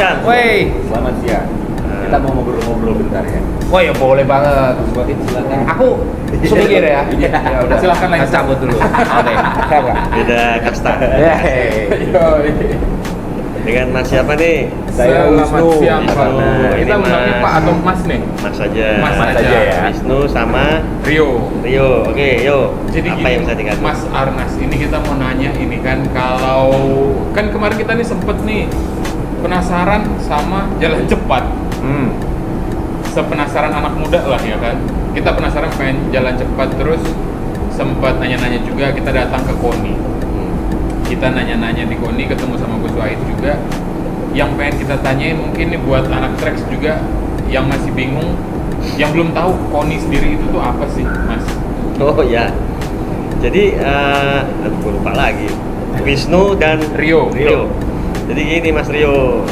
siang. Woi. Selamat siang. Kita mau ngobrol-ngobrol bentar ya. Oh ya boleh banget. Silakan. Aku semikir ya. Ya udah. Silakan lagi. Kita cabut dulu. Oke. Siap Kak? Beda kasta. Dengan Mas siapa nih? Saya Selamat Wisnu. siang Pak. Nah, Kita ini undangnya Mas. Pak atau Mas nih? Mas saja. Mas Mas aja. aja ya. Wisnu sama Rio. Rio. Oke, yuk. Jadi apa gini, yang bisa dikatakan? Mas Arnas, ini kita mau nanya ini kan, kalau kan kemarin kita nih sempet nih penasaran sama jalan cepat. Sepenasaran anak muda lah ya kan. Kita penasaran pengen jalan cepat, terus sempat nanya-nanya juga, kita datang ke KONI. Kita nanya-nanya di KONI, ketemu sama Gus Wahid juga. Yang pengen kita tanyain mungkin nih buat anak treks juga yang masih bingung, yang belum tahu KONI sendiri itu tuh apa sih, Mas? Oh ya. Jadi aduh, gue lupa lagi. Wisnu dan Rio. Jadi gini Mas Rio.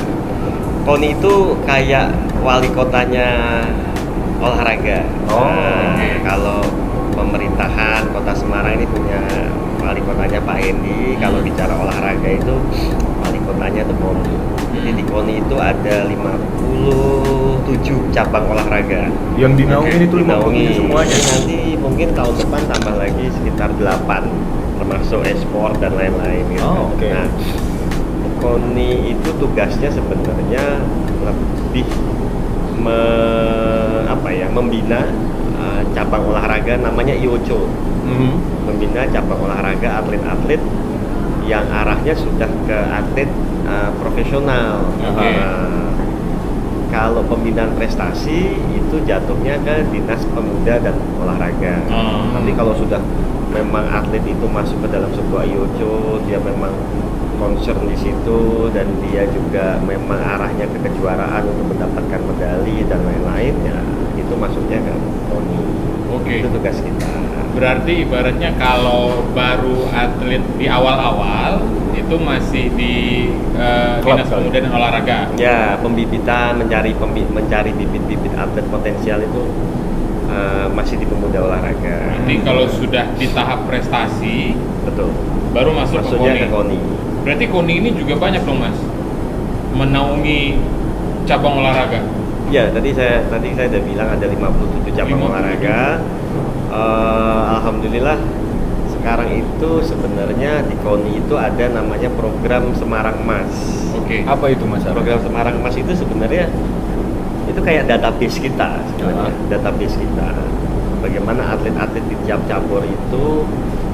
KONI itu kayak wali kotanya olahraga. Oh, oke. Kalau pemerintahan Kota Semarang ini punya wali kotanya Pak Hendi. Kalau bicara olahraga itu wali kotanya tuh KONI. Jadi di KONI itu ada 57 cabang olahraga. Yang dinaungin itu Dinaungi. 57 semuanya. Nanti mungkin tahun depan tambah lagi sekitar 8, termasuk e-sport dan lain-lain gitu. Oh, oke. Nah, KONI itu tugasnya sebenarnya lebih membina cabang olahraga namanya IOCO. Membina cabang olahraga atlet-atlet yang arahnya sudah ke atlet profesional. Oke. Kalau pembinaan prestasi itu jatuhnya ke Dinas Pemuda dan Olahraga. Tapi kalau sudah memang atlet itu masuk ke dalam sebuah IOCO, dia memang concern di situ dan dia juga memang arahnya ke kejuaraan untuk mendapatkan medali dan lain-lain, ya itu masuknya ke KONI. Oke. Itu tugas kita. Berarti ibaratnya kalau baru atlet di awal-awal itu masih di Klub Dinas kali. Pemuda dan Olahraga. Ya, pembibitan, mencari bibit-bibit atlet potensial itu masih di Pemuda Olahraga. Nanti kalau sudah di tahap prestasi Betul. baru masuk Maksudnya ke ke KONI. KONI. Berarti KONI ini juga banyak dong, Mas, menaungi cabang olahraga. Ya, tadi saya udah bilang ada 57 cabang 57. olahraga. Alhamdulillah sekarang itu sebenarnya di KONI itu ada namanya program Semarang Emas. Oke. Apa itu Mas? Program Semarang Emas itu sebenarnya itu kayak database kita sebenarnya. Database kita. Bagaimana atlet-atlet di tiap cabur itu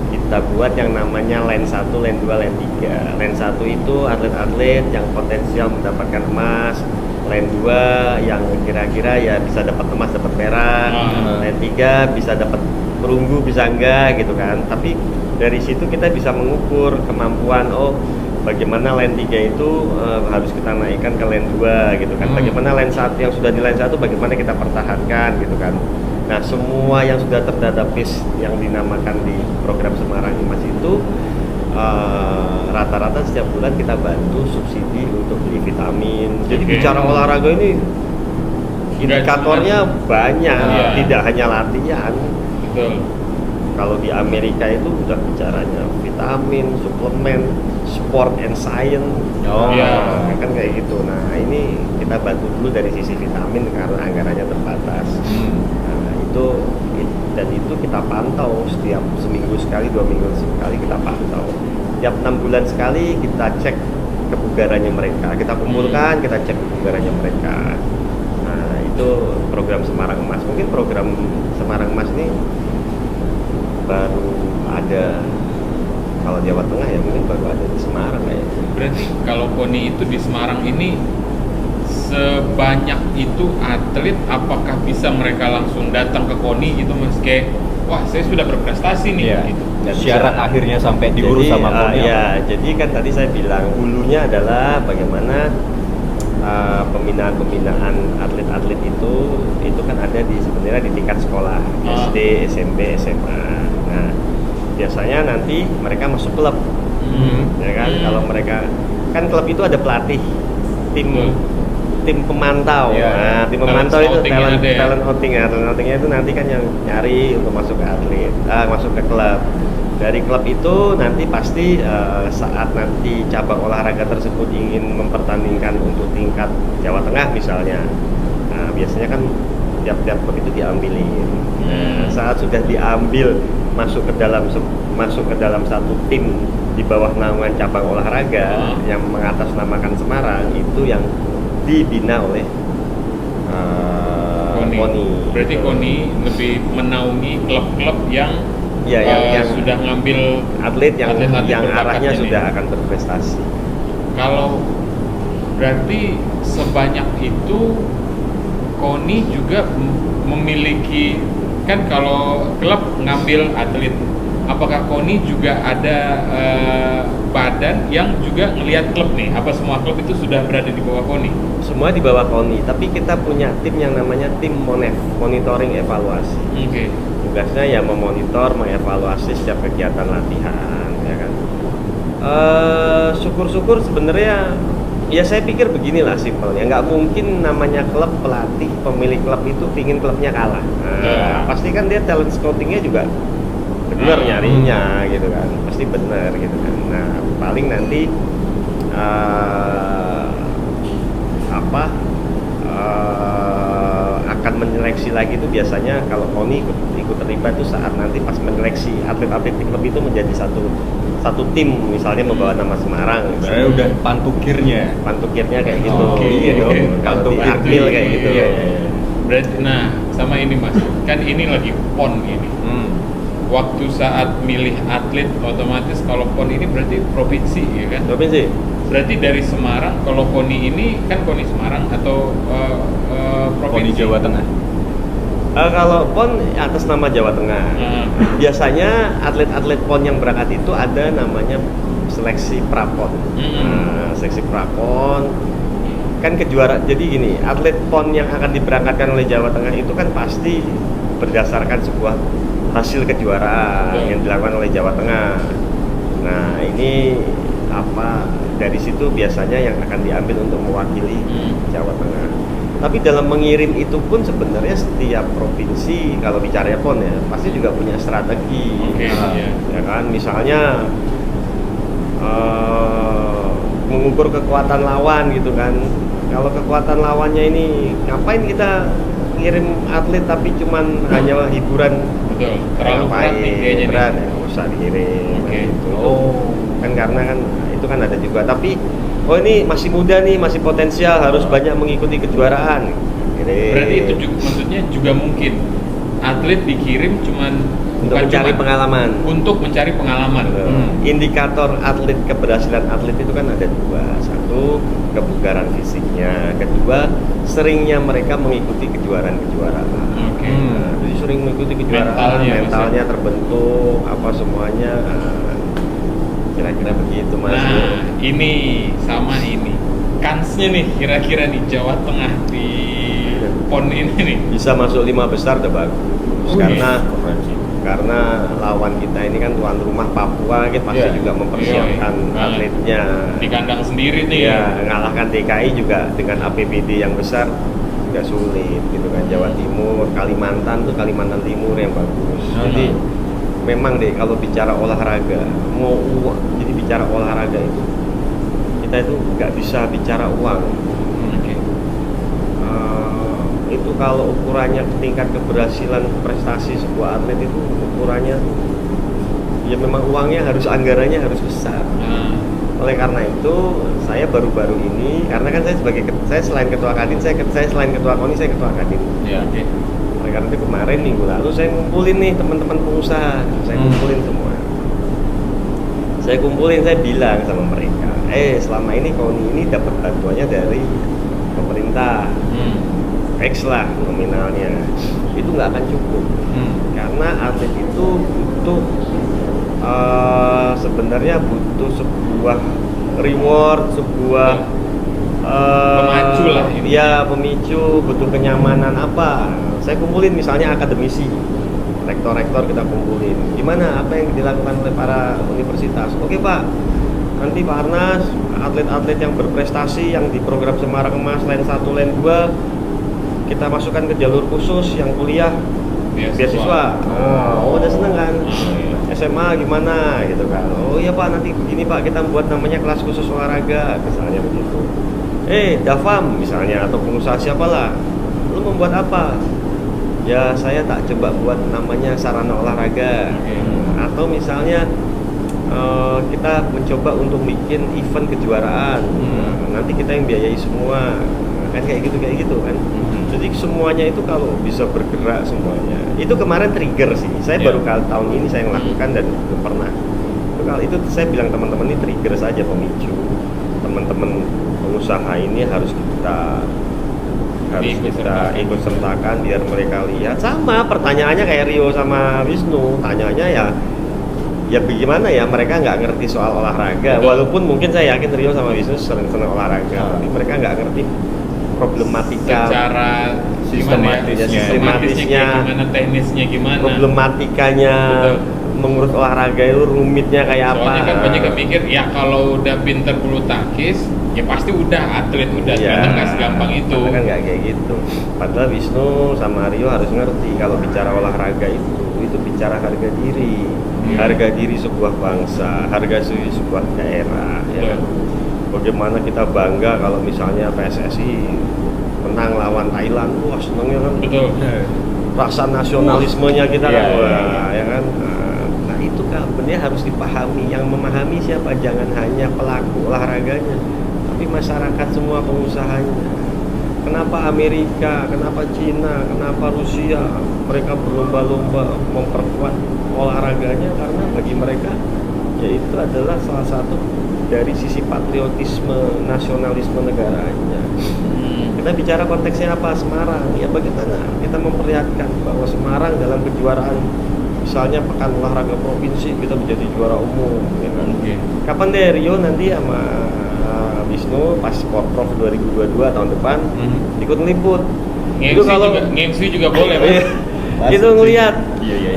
kita buat yang namanya line 1, line 2, line 3. Line 1 itu atlet-atlet yang potensial mendapatkan emas. Line 2 yang kira-kira ya bisa dapat emas, dapat perak. Line 3 bisa dapat perunggu, bisa enggak gitu kan. Tapi dari situ kita bisa mengukur kemampuan, bagaimana line 3 itu harus kita naikkan ke line 2 gitu kan. Bagaimana line 1 yang sudah di line 1 bagaimana kita pertahankan gitu kan. Nah, semua yang sudah terdatabase yang dinamakan di program Semarang Emas itu rata-rata setiap bulan kita bantu subsidi untuk beli vitamin. Jadi Oke. bicara olahraga ini indikatornya banyak, Iya. tidak hanya latihan. Betul. Kalau di Amerika itu udah bicaranya vitamin, suplemen, sport and science. Iya. Kan kayak gitu. Nah, ini kita bantu dulu dari sisi vitamin karena anggarannya terbatas. Nah, dan itu kita pantau setiap seminggu sekali, 2 minggu sekali kita pantau. Tiap 6 bulan sekali kita cek kebugarannya mereka. Kita kumpulkan, kita cek kebugarannya mereka. Nah, itu program Semarang Emas. Mungkin program Semarang Emas ini baru ada, kalau Jawa Tengah ya mungkin baru ada di Semarang ya. Berarti kalau KONI itu di Semarang ini sebanyak itu atlet, apakah bisa mereka langsung datang ke KONI gitu, Mas? Kayak, wah saya sudah berprestasi nih. Iya. Gitu. Dan syarat akhirnya sampai diurus sama KONI. Ya, jadi kan tadi saya bilang hulunya adalah bagaimana pembinaan atlet-atlet itu kan ada sebenarnya di tingkat sekolah, SD, SMP, SMA. Nah, biasanya nanti mereka masuk klub, ya kan? Kalau mereka kan klub itu ada pelatih tim tim pemantau. Iya. Nah, tim Talent pemantau itu scouting-nya talent ada ya? talent scouting ya. Talent scouting-nya itu nanti kan yang nyari untuk masuk ke atlet, masuk ke klub. Dari klub itu nanti pasti saat nanti cabang olahraga tersebut ingin mempertandingkan untuk tingkat Jawa Tengah misalnya, nah, biasanya kan tiap-tiap klub itu diambilin. Nah, saat sudah diambil masuk ke dalam satu tim di bawah naungan cabang olahraga yang mengatasnamakan Semarang, itu yang dibina oleh KONI. Berarti KONI lebih menaungi klub-klub yang Ya, yang sudah ngambil atlet yang atlet-atlet arahnya berbakatnya sudah nih. akan berprestasi. Kalau berarti sebanyak itu KONI juga memiliki, kan kalau klub ngambil atlet, apakah KONI juga ada badan yang juga ngelihat klub nih? Apa semua klub itu sudah berada di bawah KONI? Semua di bawah KONI, tapi kita punya tim yang namanya tim MONEF, monitoring evaluasi. Oke. Tugasnya ya memonitor, mengevaluasi setiap kegiatan latihan, ya kan. Syukur-syukur sebenarnya ya saya pikir beginilah simpelnya, nggak mungkin namanya klub, pelatih, pemilik klub itu pingin klubnya kalah. Pasti kan dia talent scoutingnya juga benar nyarinya gitu kan, pasti benar gitu kan. Nah paling nanti akan menyeleksi lagi itu biasanya kalau KONI ikut terlibat itu saat nanti pas menyeleksi atlet-atlet di klub itu menjadi satu tim, misalnya membawa nama Semarang. Saya udah pantukirnya. Pantukirnya kayak gitu. Oke, Iya dong. oke. Kalau di Pantukir Akmil di- kayak gitu. Iya. Berarti, nah sama ini Mas, kan ini lagi PON ini. Waktu saat milih atlet otomatis kalau PON ini berarti provinsi ya kan? Provinsi. Berarti dari Semarang, kalau KONI ini kan KONI Semarang atau KONI provinsi? Jawa Tengah. Kalau PON atas nama Jawa Tengah. Hmm. Biasanya atlet-atlet PON yang berangkat itu ada namanya seleksi prapon. Nah, seleksi prapon kan kejuaraan. Jadi gini, atlet PON yang akan diberangkatkan oleh Jawa Tengah itu kan pasti berdasarkan sebuah hasil kejuaraan Betul. yang dilakukan oleh Jawa Tengah. Nah, ini dari situ biasanya yang akan diambil untuk mewakili Jawa Tengah. Tapi dalam mengirim itu pun sebenarnya setiap provinsi kalau bicara PON ya pasti juga punya strategi. Oke, iya. Ya kan, misalnya mengukur kekuatan lawan gitu kan. Kalau kekuatan lawannya ini ngapain kita ngirim atlet tapi cuman hanya hiburan? Betul, terlalu berat nih kayaknya nih. berat, ya nggak usah dikirim. Oke. Gitu. Oh. Kan karena kan itu kan ada juga, tapi oh ini masih muda nih, masih potensial, harus banyak mengikuti kejuaraan. Berarti itu juga, maksudnya juga mungkin atlet dikirim cuman untuk bukan mencari cuman pengalaman. untuk mencari pengalaman. Indikator atlet, keberhasilan atlet itu kan ada dua. Satu, kebugaran fisiknya. Kedua, seringnya mereka mengikuti kejuaraan-kejuaraan. Oke. Nah, jadi sering mengikuti kejuaraan, mentalnya terbentuk, apa semuanya. Kira-kira begitu Mas. Nah, ini sama ini. Kansnya nih kira-kira nih Jawa Tengah di PON ini nih. Bisa masuk 5 besar udah bagus. Karena lawan kita ini kan tuan rumah Papua, kita pasti Iya. juga mempersiapkan Iya. atletnya. Di kandang sendiri nih. Ya, ngalahkan DKI juga dengan APBD yang besar juga sulit gitu kan. Jawa Timur, Kalimantan Timur yang bagus. Jadi memang deh kalau bicara olahraga, jadi bicara olahraga itu kita itu nggak bisa bicara uang. Oke. Itu kalau ukurannya tingkat keberhasilan prestasi sebuah atlet itu ukurannya ya memang uangnya anggarannya harus besar. Oleh karena itu saya baru-baru ini, karena kan saya selain ketua Kadin, saya selain ketua KONI, saya ketua Kadin. Ya. Oke. Oleh karena itu kemarin minggu lalu saya ngumpulin nih teman-teman pengusaha, saya kumpulin semua. Saya bilang sama mereka, selama ini KONI ini dapat bantuannya dari pemerintah, X lah nominalnya, itu nggak akan cukup. Karena atlet itu butuh sebenarnya butuh sebuah reward, sebuah Pemacu lah ini. ya pemicu, butuh kenyamanan apa. Saya kumpulin misalnya akademisi, rektor-rektor kita kumpulin. Gimana apa yang dilakukan oleh para universitas? Oke Pak, nanti Pak Arnas, atlet-atlet yang berprestasi yang di program Semarang Emas Line 1, Line 2 kita masukkan ke jalur khusus yang kuliah beasiswa. Oh, udah seneng kan? SMA gimana gitu kan? Oh iya Pak, nanti begini Pak, kita buat namanya kelas khusus olahraga misalnya begitu. Dafam misalnya atau pengusaha siapalah, lu membuat apa? Ya saya tak coba buat namanya sarana olahraga. Atau misalnya kita mencoba untuk bikin event kejuaraan. Nanti kita yang biayai semua. Kan kayak gitu kan. Jadi semuanya itu kalau bisa bergerak semuanya. Itu kemarin trigger sih. Saya baru kali tahun ini saya melakukan dan belum pernah. Kalau itu saya bilang teman-teman ini trigger saja, pemicu. Teman-teman pengusaha ini harus kita ikut sertakan biar mereka lihat. Sama pertanyaannya kayak Rio sama Wisnu, tanyanya ya bagaimana ya, mereka nggak ngerti soal olahraga. Walaupun mungkin saya yakin Rio sama Wisnu sering olahraga, tapi mereka nggak ngerti problematika secara sistematisnya, gimana, teknisnya gimana, problematikanya mengurus olahraga itu rumitnya kayak apa. Soalnya kan banyak yang mikir ya kalau udah pinter bulu tangkis ya pasti udah atlet, udah ternyata nggak segampang itu. Kan nggak kayak gitu. Padahal Wisnu sama Rio harus ngerti kalau bicara olahraga itu bicara harga diri, harga diri sebuah bangsa, harga diri sebuah daerah. Ya. Bagaimana kita bangga kalau misalnya PSSI menang lawan Thailand, wah senengnya kan. Betul. Rasa nasionalismenya kita kan, wah, ya kan. Nah itu kan benar harus dipahami. Yang memahami siapa? Jangan hanya pelaku olahraganya, tapi masyarakat semua, pengusahanya. Kenapa Amerika, kenapa Cina, kenapa Rusia mereka berlomba-lomba memperkuat olahraganya? Karena bagi mereka ya itu adalah salah satu dari sisi patriotisme, nasionalisme negaranya. Kita bicara konteksnya apa? Semarang. Ya bagaimana kita memperlihatkan bahwa Semarang dalam kejuaraan, misalnya pekan olahraga provinsi kita menjadi juara umum, ya kan? Kapan deh Rio nanti sama Wisnu pas Porprov 2022 tahun depan ikut ngeliput. Itu kalau nge-MC juga boleh, Pak. Itu ngelihat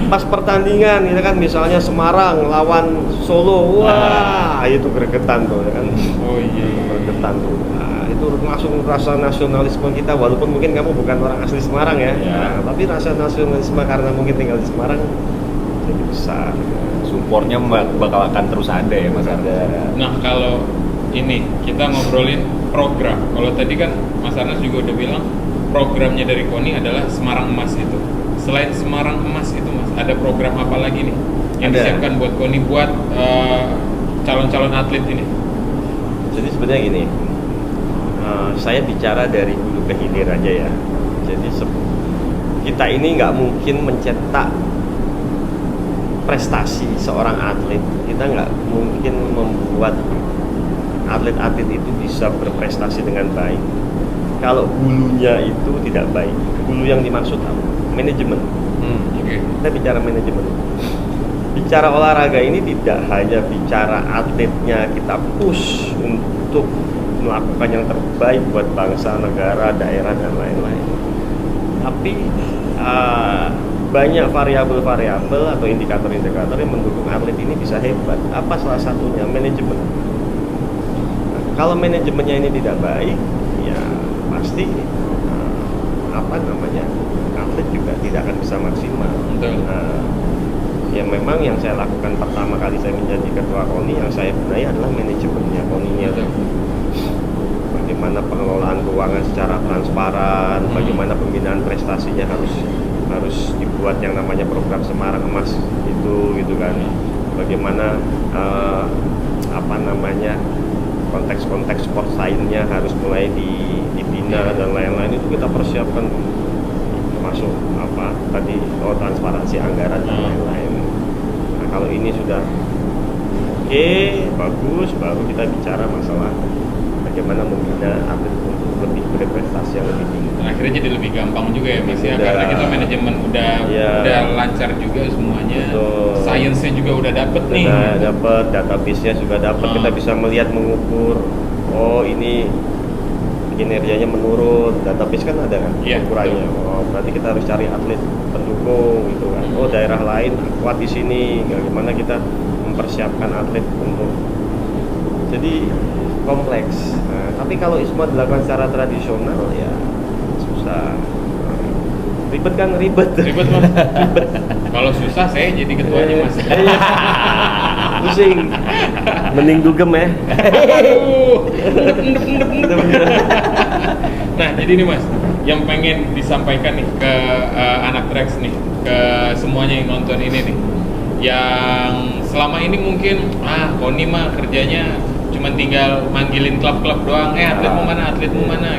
pas pertandingan itu kan, misalnya Semarang lawan Solo, wah itu gregetan tuh ya kan. Oh iya, gregetan tuh. Nah, itu langsung rasa nasionalisme kita, walaupun mungkin kamu bukan orang asli Semarang ya. Nah, tapi rasa nasionalisme karena mungkin tinggal di Semarang jadi besar. Supportnya bakal akan terus ada ya Mas Arda. Nah kalau ini kita ngobrolin program. Kalau tadi kan Mas Arnas juga udah bilang programnya dari KONI adalah Semarang Emas itu. Selain Semarang Emas itu Mas, ada program apa lagi nih yang disiapkan buat KONI buat calon-calon atlet ini? Jadi sebenarnya gini, saya bicara dari hulu ke hilir aja ya. Jadi kita ini nggak mungkin mencetak prestasi seorang atlet. Kita nggak mungkin membuat atlet-atlet itu bisa berprestasi dengan baik kalau hulunya itu tidak baik. Hulu yang dimaksud apa? Manajemen. Kita bicara manajemen. Bicara olahraga ini tidak hanya bicara atletnya kita push untuk melakukan yang terbaik buat bangsa, negara, daerah dan lain-lain. Tapi banyak variabel-variabel atau indikator-indikator yang mendukung atlet ini bisa hebat. Apa salah satunya? Manajemen. Kalau manajemennya ini tidak baik, ya pasti atlet juga tidak akan bisa maksimal. Ya memang yang saya lakukan pertama kali saya menjadi ketua KONI, yang saya benahi adalah manajemennya KONI-nya. Bagaimana pengelolaan keuangan secara transparan, bagaimana pembinaan prestasinya harus dibuat yang namanya program Semarang Emas itu, gitu kan. Bagaimana konteks-konteks sport lainnya harus mulai dibina dan lain-lain, itu kita persiapkan, termasuk transparansi anggaran dan lain-lain. Nah kalau ini sudah bagus, baru kita bicara masalah bagaimana membina atlet untuk lebih berprestasi yang lebih tinggi. Akhirnya jadi lebih gampang juga ya Mas ya, karena kita manajemen udah lancar juga semuanya. Sainsnya juga udah dapet nih. Dapat database-nya juga dapat. Kita bisa melihat, mengukur. Oh ini kinerjanya menurun. Database kan ada kan ukurannya. Oh berarti kita harus cari atlet pendukung gitu kan. Oh daerah lain kuat di sini. Bagaimana kita mempersiapkan atlet untuk jadi kompleks. Nah, tapi kalau semua dilakukan secara tradisional ya susah. Ribet kan ribet. Ribet mas. Kalau susah saya jadi ketuanya mas. Iya. Pusing. Mending dugem ya. Aduh. Nah jadi nih mas, yang pengen disampaikan nih ke anak Trax nih, ke semuanya yang nonton ini nih, yang selama ini mungkin Koni mah kerjanya cuma tinggal manggilin klub-klub doang, atletmu mana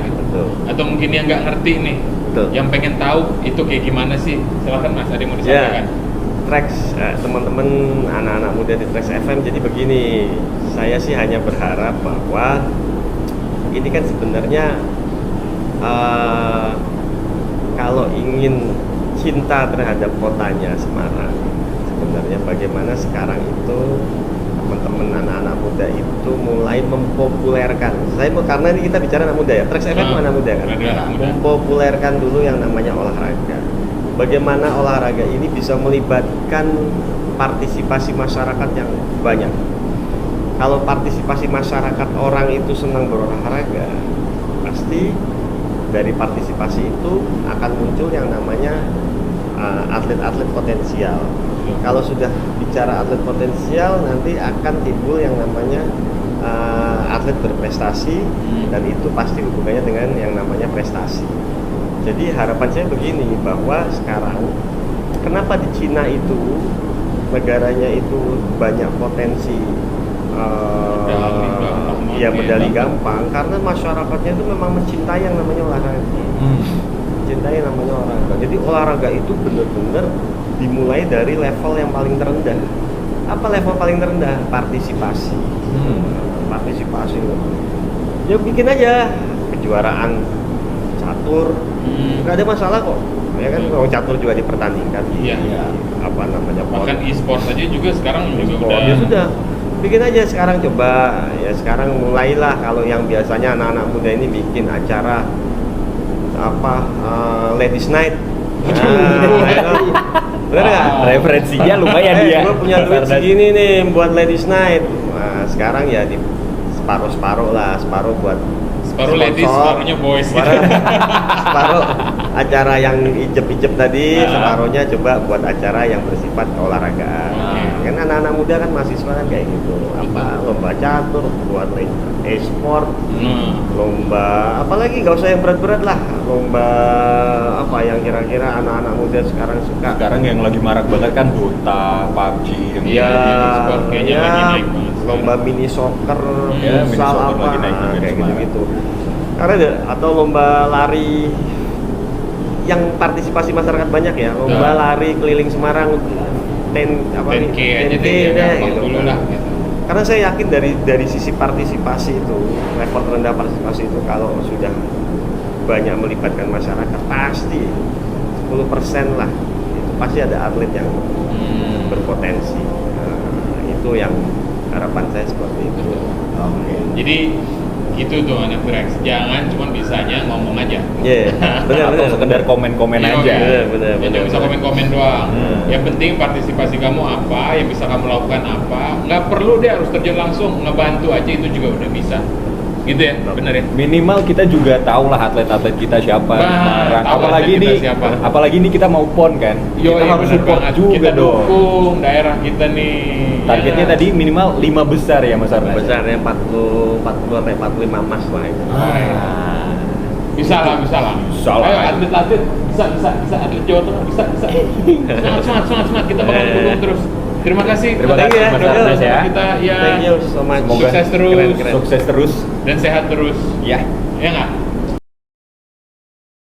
gitu. Betul. Atau mungkin yang nggak ngerti nih, Betul. yang pengen tahu itu kayak gimana sih, silahkan mas, ada yang mau Ya, disampaikan? Trax, teman-teman anak-anak muda di Trax FM. Jadi begini, saya sih hanya berharap bahwa ini kan sebenarnya kalau ingin cinta terhadap kotanya Semarang, sebenarnya bagaimana sekarang itu teman-teman anak-anak muda itu mulai mempopulerkan. Karena ini kita bicara anak muda ya, Trax FM anak muda kan. Anak muda. Mempopulerkan dulu yang namanya olahraga. Bagaimana olahraga ini bisa melibatkan partisipasi masyarakat yang banyak. Kalau partisipasi masyarakat orang itu senang berolahraga, pasti dari partisipasi itu akan muncul yang namanya atlet-atlet potensial. Kalau sudah bicara atlet potensial, nanti akan timbul yang namanya atlet berprestasi, dan itu pasti hubungannya dengan yang namanya prestasi. Jadi harapan saya begini, bahwa sekarang kenapa di Cina itu negaranya itu banyak potensi medali gampang, karena masyarakatnya itu memang mencintai yang namanya olahraga. Mencintai yang namanya olahraga. Jadi olahraga itu benar-benar dimulai dari level yang paling terendah. Apa level paling terendah? Partisipasi. Partisipasi. Ya bikin aja kejuaraan catur, nggak ada masalah kok. Ya kan, kalau catur juga dipertandingkan. Iya. Apa namanya? Bahkan e-sport aja juga sekarang juga E-sport. udah. Ya sudah, bikin aja sekarang, coba ya. Sekarang mulailah, kalau yang biasanya anak-anak muda ini bikin acara ladies night. Bener nggak? Referensinya lumayan dia. Gue punya duit segini nih buat ladies night. Nah, sekarang ya di separuh lah, separuh buat Separuh ladies, separuhnya boys gitu. Separuh acara yang ijeb-ijeb tadi, separuhnya coba buat acara yang bersifat keolahragaan. Kan anak-anak muda kan, mahasiswa kan kayak gitu. Apa lomba catur, buat e-sport, lomba apalagi, nggak usah yang berat-berat lah. Lomba apa yang kira-kira anak-anak muda sekarang suka. Sekarang yang lagi marak banget kan Dota, PUBG yang Iya, e-sport kayaknya lagi naik banget. Lomba mini soccer, Ya, mini futsal soccer apa, lagi naik juga di kayak Semarang. gitu-gitu. Karena atau lomba lari yang partisipasi masyarakat banyak ya, lomba lari keliling Semarang 10K aja deh, ya, gampang gitu. dulu lah gitu. Karena saya yakin dari sisi partisipasi itu, level terendah partisipasi itu, kalau sudah banyak melibatkan masyarakat, pasti 10% lah, itu pasti ada atlet yang berpotensi. Nah, itu yang harapan saya seperti itu. Jadi gitu tuh anak Trax, jangan cuma bisanya ngomong aja. Iya, benar. atau sekedar komen-komen Iya, aja. Benar. Jangan bisa komen-komen doang. Yang penting partisipasi kamu apa, yang bisa kamu lakukan apa. Nggak perlu deh harus terjun langsung, ngebantu aja itu juga udah bisa. Gitu ya, bener ya. Minimal kita juga tahu lah atlet-atlet kita siapa di Semarang. Tahu Apalagi atlet kita nih, siapa. apalagi nih kita mau PON kan. Kita harus bener support banget. juga Kita dong. dukung daerah kita nih. Targetnya Ya. tadi minimal 5 besar ya Mas Arman. Besarnya 40 sampai 45 emas lah itu. Bisa lah. Bisa lah. Ayo atlet-atlet, bisa atlet Jawa Tengah, bisa. Semangat, kita bakal dukung terus. Terima kasih. Terima kasih, ya, Mas udah Arman bersama ya. kita ya. Thank you so much. Semoga Sukses terus. Keren. Sukses terus. Dan sehat terus. Ya. Ya nggak?